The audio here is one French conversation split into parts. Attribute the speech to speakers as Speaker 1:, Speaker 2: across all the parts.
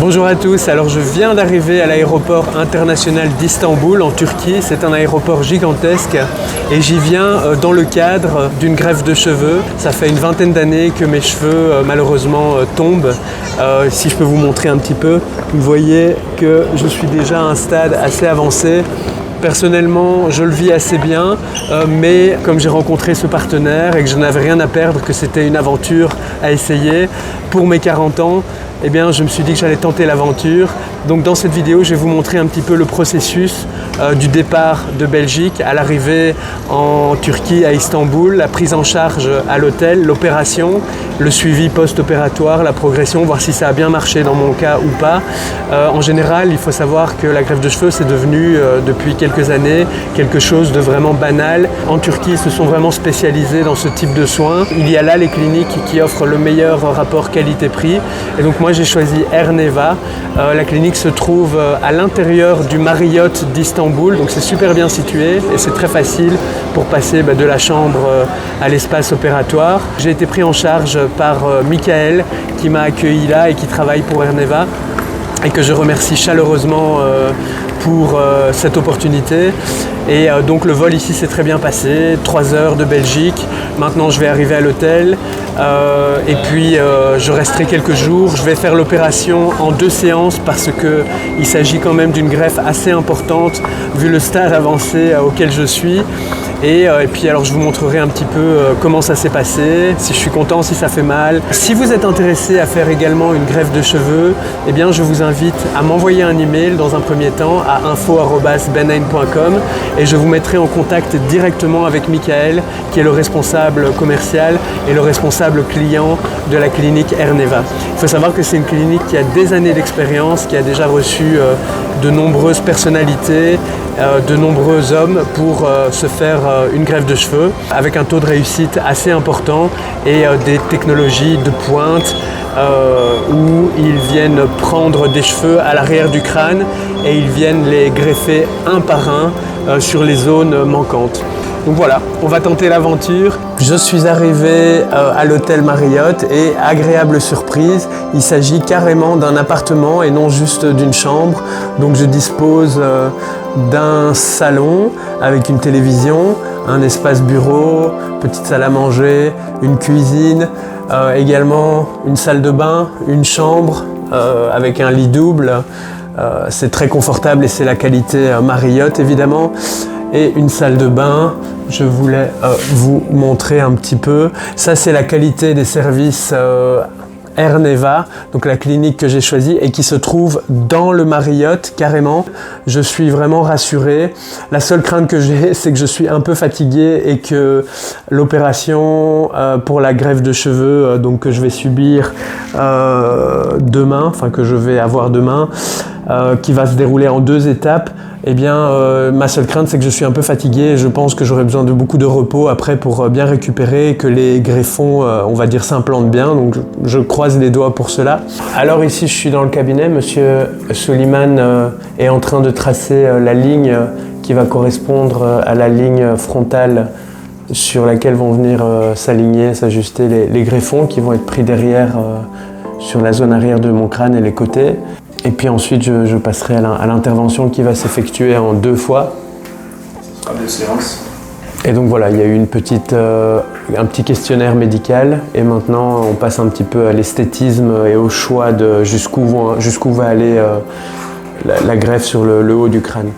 Speaker 1: Bonjour à tous, alors je viens d'arriver à l'aéroport international d'Istanbul en Turquie. C'est un aéroport gigantesque et j'y viens dans le cadre d'une greffe de cheveux. Ça fait une vingtaine d'années que mes cheveux malheureusement tombent. Si je peux vous montrer un petit peu, vous voyez que je suis déjà à un stade assez avancé. Personnellement, je le vis assez bien, mais comme j'ai rencontré ce partenaire et que je n'avais rien à perdre, que c'était une aventure à essayer, pour mes 40 ans, eh bien, je me suis dit que j'allais tenter l'aventure. Donc dans cette vidéo, je vais vous montrer un petit peu le processus du départ de Belgique à l'arrivée en Turquie, à Istanbul, la prise en charge à l'hôtel, l'opération, le suivi post-opératoire, la progression, voir si ça a bien marché dans mon cas ou pas. En général, il faut savoir que la greffe de cheveux, c'est devenu depuis quelques années quelque chose de vraiment banal. En Turquie, ils se sont vraiment spécialisés dans ce type de soins. Il y a là les cliniques qui offrent le meilleur rapport qualité-prix. Et donc moi, j'ai choisi Erneva. La clinique se trouve à l'intérieur du Marriott d'Istanbul, donc c'est super bien situé et c'est très facile pour passer de la chambre à l'espace opératoire. J'ai été pris en charge par Michael qui m'a accueilli là et qui travaille pour Erneva et que je remercie chaleureusement pour cette opportunité. Et donc le vol ici s'est très bien passé, 3 heures de Belgique. Maintenant je vais arriver à l'hôtel et puis je resterai quelques jours. Je vais faire l'opération en 2 séances parce qu'il s'agit quand même d'une greffe assez importante vu le stade avancé auquel je suis. Et puis alors je vous montrerai un petit peu comment ça s'est passé, si je suis content, si ça fait mal. Si vous êtes intéressé à faire également une greffe de cheveux, eh bien je vous invite à m'envoyer un email dans un premier temps à info@benhaim.com et je vous mettrai en contact directement avec Michael qui est le responsable commercial et le responsable client de la clinique Erneva. Il faut savoir que c'est une clinique qui a des années d'expérience, qui a déjà reçu de nombreuses personnalités, de nombreux hommes pour se faire une greffe de cheveux avec un taux de réussite assez important et des technologies de pointe où ils viennent prendre des cheveux à l'arrière du crâne et ils viennent les greffer un par un sur les zones manquantes. Donc voilà, on va tenter l'aventure. Je suis arrivé à l'hôtel Marriott et agréable surprise, il s'agit carrément d'un appartement et non juste d'une chambre. Donc je dispose d'un salon avec une télévision, un espace bureau, petite salle à manger, une cuisine, également une salle de bain, une chambre avec un lit double. C'est très confortable et c'est la qualité Marriott évidemment. Et une salle de bain, je voulais vous montrer un petit peu. Ça c'est la qualité des services Erneva, donc la clinique que j'ai choisie et qui se trouve dans le Marriott carrément. Je suis vraiment rassuré. La seule crainte que j'ai, c'est que je suis un peu fatigué et que l'opération pour la greffe de cheveux donc que je vais subir demain, enfin que je vais avoir demain, qui va se dérouler en 2 étapes, eh bien ma seule crainte c'est que je suis un peu fatigué et je pense que j'aurai besoin de beaucoup de repos après pour bien récupérer et que les greffons on va dire s'implantent bien, donc je croise les doigts pour cela. Alors ici je suis dans le cabinet, monsieur Suleiman est en train de tracer la ligne qui va correspondre à la ligne frontale sur laquelle vont venir s'aligner, s'ajuster les greffons qui vont être pris derrière sur la zone arrière de mon crâne et les côtés. Et puis ensuite, je passerai à l'intervention qui va s'effectuer en 2 fois.
Speaker 2: Ce sera 2 séances.
Speaker 1: Et donc voilà, il y a eu un petit questionnaire médical. Et maintenant, on passe un petit peu à l'esthétisme et au choix de jusqu'où va aller la greffe sur le haut du crâne.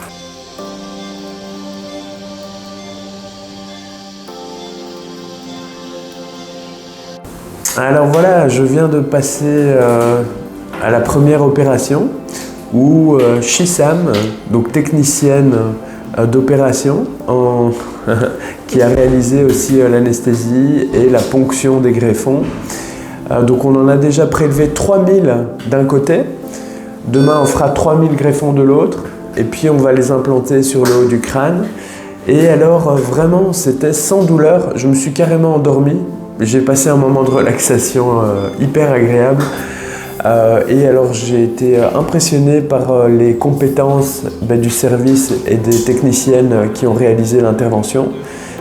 Speaker 1: Alors voilà, je viens de passer à la première opération où Shissam, donc technicienne d'opération, qui a réalisé aussi l'anesthésie et la ponction des greffons. Donc on en a déjà prélevé 3000 d'un côté, demain on fera 3000 greffons de l'autre et puis on va les implanter sur le haut du crâne. Et alors vraiment c'était sans douleur, je me suis carrément endormi, j'ai passé un moment de relaxation hyper agréable. Et alors j'ai été impressionné par les compétences du service et des techniciennes qui ont réalisé l'intervention,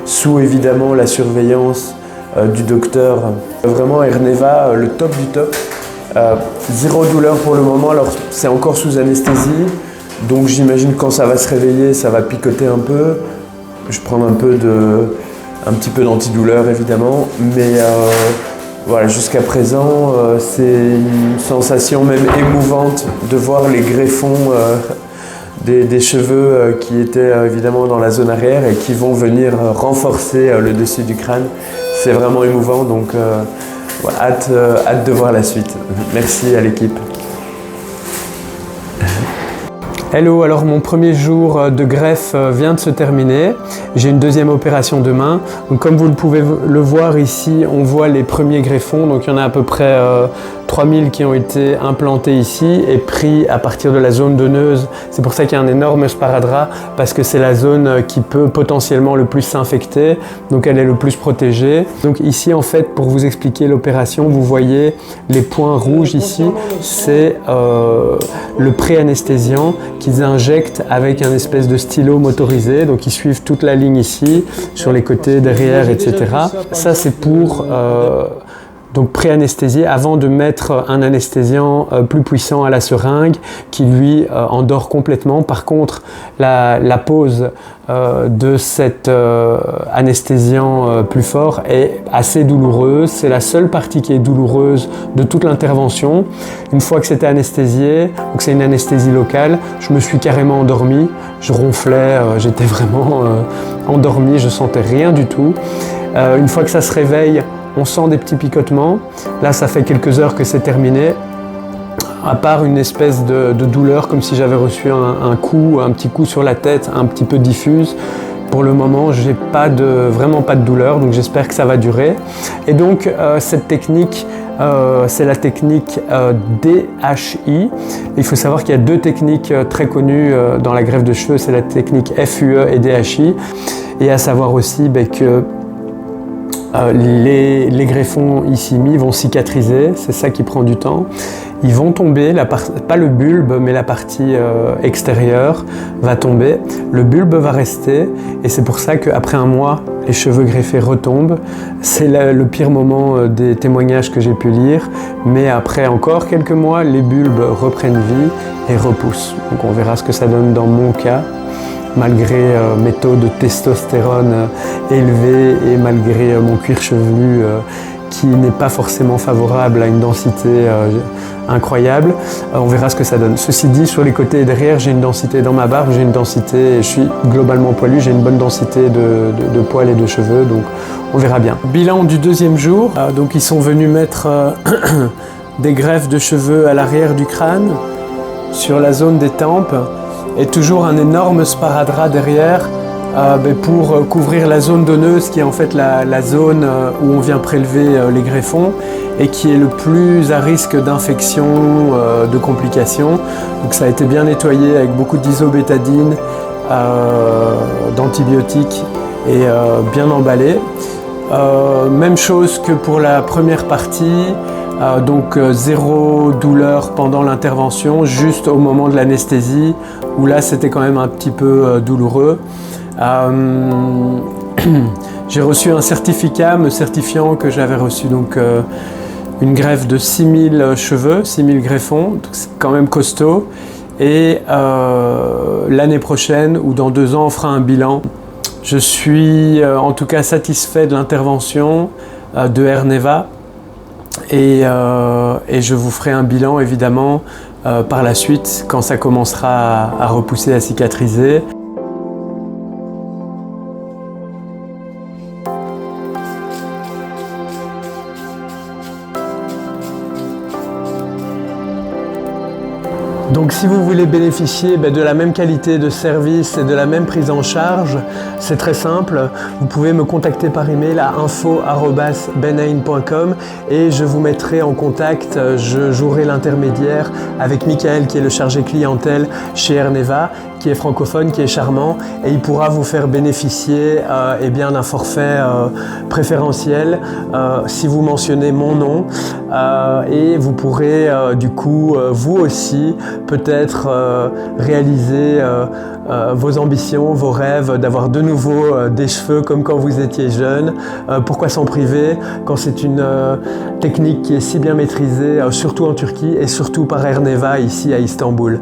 Speaker 1: sous évidemment la surveillance du docteur. Vraiment Erneva, le top du top. Zéro douleur pour le moment, alors c'est encore sous anesthésie, donc j'imagine quand ça va se réveiller, ça va picoter un peu. Je prends un petit peu d'antidouleur évidemment, mais voilà, jusqu'à présent, c'est une sensation même émouvante de voir les greffons des cheveux qui étaient évidemment dans la zone arrière et qui vont venir renforcer le dessus du crâne. C'est vraiment émouvant, donc voilà, hâte de voir la suite. Merci à l'équipe. Hello, alors mon premier jour de greffe vient de se terminer. J'ai une deuxième opération demain. Donc comme vous pouvez le voir ici, on voit les premiers greffons. Donc il y en a à peu près 3000 qui ont été implantés ici et pris à partir de la zone donneuse. C'est pour ça qu'il y a un énorme sparadrap, parce que c'est la zone qui peut potentiellement le plus s'infecter. Donc elle est le plus protégée. Donc ici en fait, pour vous expliquer l'opération, vous voyez les points rouges ici. C'est le pré-anesthésiant qu'ils injectent avec un espèce de stylo motorisé. Donc ils suivent toute la ligne ici, sur les côtés, derrière, etc. Ça c'est pour donc pré-anesthésier avant de mettre un anesthésiant plus puissant à la seringue qui lui endort complètement. Par contre, la pause de cet anesthésiant plus fort est assez douloureuse. C'est la seule partie qui est douloureuse de toute l'intervention. Une fois que c'était anesthésié, donc c'est une anesthésie locale, je me suis carrément endormi. Je ronflais, j'étais vraiment endormi, je sentais rien du tout. Une fois que ça se réveille, on sent des petits picotements. Là, ça fait quelques heures que c'est terminé. À part une espèce de douleur, comme si j'avais reçu un petit coup sur la tête, un petit peu diffuse. Pour le moment, j'ai vraiment pas de douleur, donc j'espère que ça va durer. Et donc, cette technique, c'est la technique DHI. Il faut savoir qu'il y a deux techniques très connues dans la greffe de cheveux, c'est la technique FUE et DHI. Et à savoir aussi que les greffons ici mis vont cicatriser, c'est ça qui prend du temps. Ils vont tomber, pas le bulbe, mais la partie extérieure va tomber. Le bulbe va rester et c'est pour ça qu'après un mois, les cheveux greffés retombent. C'est le pire moment des témoignages que j'ai pu lire. Mais après encore quelques mois, les bulbes reprennent vie et repoussent. Donc on verra ce que ça donne dans mon cas. Malgré mes taux de testostérone élevés et malgré mon cuir chevelu qui n'est pas forcément favorable à une densité incroyable, on verra ce que ça donne. Ceci dit, sur les côtés et derrière, j'ai une densité dans ma barbe, j'ai une densité, je suis globalement poilu, j'ai une bonne densité de poils et de cheveux, donc on verra bien. Bilan du deuxième jour, donc ils sont venus mettre des greffes de cheveux à l'arrière du crâne, sur la zone des tempes, et toujours un énorme sparadrap derrière pour couvrir la zone donneuse qui est en fait la zone où on vient prélever les greffons et qui est le plus à risque d'infection, de complications. Donc ça a été bien nettoyé avec beaucoup d'isobétadine, d'antibiotiques et bien emballé. Même chose que pour la première partie. Donc zéro douleur pendant l'intervention, juste au moment de l'anesthésie, où là c'était quand même un petit peu douloureux. J'ai reçu un certificat me certifiant que j'avais reçu donc, une greffe de 6000 cheveux, 6000 greffons, donc c'est quand même costaud. Et l'année prochaine ou dans 2 ans, on fera un bilan. Je suis en tout cas satisfait de l'intervention de Airneva. Et je vous ferai un bilan évidemment par la suite quand ça commencera à repousser, à cicatriser. Donc si vous voulez bénéficier de la même qualité de service et de la même prise en charge, c'est très simple. Vous pouvez me contacter par email à info@benhain.com et je vous mettrai en contact, je jouerai l'intermédiaire avec Michael qui est le chargé clientèle chez Airneva qui est francophone, qui est charmant, et il pourra vous faire bénéficier eh bien, d'un forfait préférentiel si vous mentionnez mon nom, et vous pourrez du coup vous aussi peut-être réaliser vos ambitions, vos rêves, d'avoir de nouveau des cheveux comme quand vous étiez jeune. Pourquoi s'en priver quand c'est une technique qui est si bien maîtrisée, surtout en Turquie et surtout par Erneva ici à Istanbul.